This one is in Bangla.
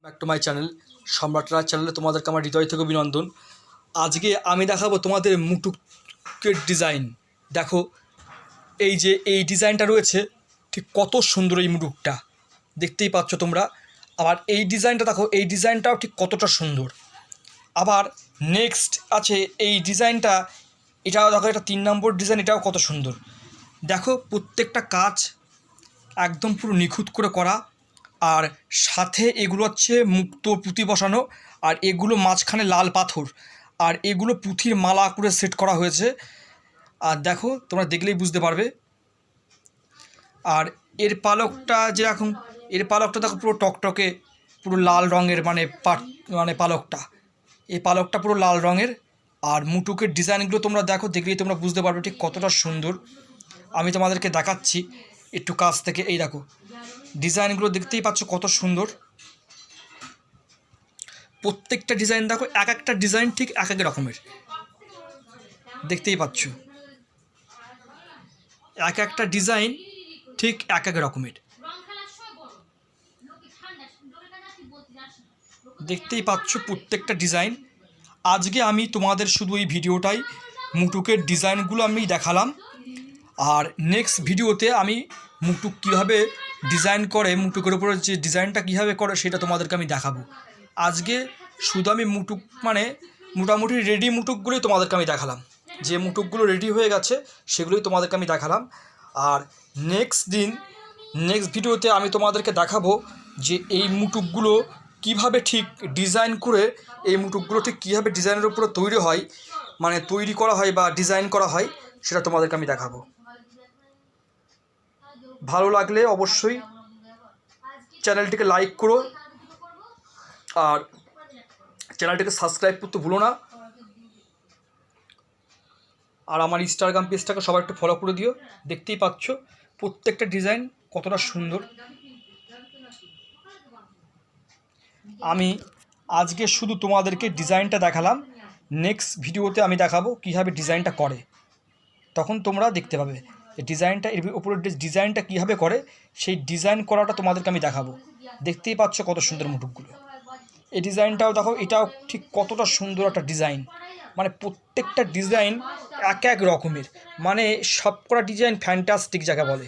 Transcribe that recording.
ব্যাক টু মাই চ্যানেল সম্রাট রাজ চ্যানেলে তোমাদেরকে আমার হৃদয় থেকে অভিনন্দন। আজকে আমি দেখাবো তোমাদের মুটুকের ডিজাইন। দেখো এই যে এই ডিজাইনটা রয়েছে, ঠিক কত সুন্দর এই মুটুকটা, দেখতেই পাচ্ছ তোমরা। আবার এই ডিজাইনটা দেখো, এই ডিজাইনটাও ঠিক কতটা সুন্দর। আবার নেক্সট আছে এই ডিজাইনটা, এটাও দেখো, এটা 3 নম্বর ডিজাইন, এটাও কত সুন্দর। দেখো প্রত্যেকটা কাজ একদম পুরো নিখুঁত করে করা, আর সাথে এগুলো হচ্ছে মুক্ত পুঁতি বসানো, আর এগুলো মাঝখানে লাল পাথর, আর এগুলো পুঁথির মালা করে সেট করা হয়েছে। আর দেখো তোমরা দেখলেই বুঝতে পারবে। আর এর পালকটা যেরকম, এর পালকটা দেখো পুরো টকটকে, পুরো লাল রঙের, মানে পালকটা, এই পালকটা পুরো লাল রঙের। আর মুটুকের ডিজাইনগুলো তোমরা দেখো, দেখলেই তোমরা বুঝতে পারবে ঠিক কতটা সুন্দর। আমি তোমাদেরকে দেখাচ্ছি একটু কাছ থেকে। এই দেখো ডিজাইনগুলো দেখতেই পাচ্ছ কত সুন্দর। প্রত্যেকটা ডিজাইন দেখো, এক একটা ডিজাইন ঠিক এক এক রকমের, দেখতেই পাচ্ছ। এক একটা ডিজাইন ঠিক এক এক রকমের, দেখতেই পাচ্ছ প্রত্যেকটা ডিজাইন। আজকে আমি তোমাদের শুধু এই ভিডিওটাই মুটুকের ডিজাইনগুলো আমি দেখালাম। আর নেক্সট ভিডিওতে আমি মুটুক কীভাবে ডিজাইন করে, মুটুকের উপরে যে ডিজাইনটা কীভাবে করে সেটা তোমাদেরকে আমি দেখাবো। আজকে শুধু আমি মুটুক, মানে মোটামুটি রেডি মুটুকগুলোই তোমাদেরকে আমি দেখালাম। যে মুটুকগুলো রেডি হয়ে গেছে সেগুলোই তোমাদেরকে আমি দেখালাম। আর নেক্সট ভিডিওতে আমি তোমাদেরকে দেখাবো যে এই মুটুকগুলো কিভাবে ঠিক ডিজাইন করে, এই মুটুকগুলো ঠিক কীভাবে ডিজাইনের উপরে তৈরি হয়, মানে তৈরি করা হয় বা ডিজাইন করা হয়, সেটা তোমাদেরকে আমি দেখাবো। ভালো লাগলে অবশ্যই চ্যানেলটিকে লাইক করো, আর চ্যানেলটিকে সাবস্ক্রাইব করতে ভুলো না। আর আমার ইনস্টাগ্রাম পেজটাকে সবাই একটু ফলো করে দিও। দেখতেই পাচ্ছ প্রত্যেকটা ডিজাইন কতটা সুন্দর। আমি আজকে শুধু তোমাদেরকে ডিজাইনটা দেখালাম, নেক্সট ভিডিওতে আমি দেখাবো কীভাবে ডিজাইনটা করে, তখন তোমরা দেখতে পাবে ডিজাইনটা, এর উপরের ডিজাইনটা কীভাবে করে, সেই ডিজাইন করাটা তোমাদেরকে আমি দেখাবো। দেখতেই পাচ্ছ কত সুন্দর মুটুকগুলো। এই ডিজাইনটাও দেখো, এটাও ঠিক কতটা সুন্দর একটা ডিজাইন। মানে প্রত্যেকটা ডিজাইন এক এক রকমের, মানে সব কটা ডিজাইন ফ্যান্টাস্টিক যাকে বলে।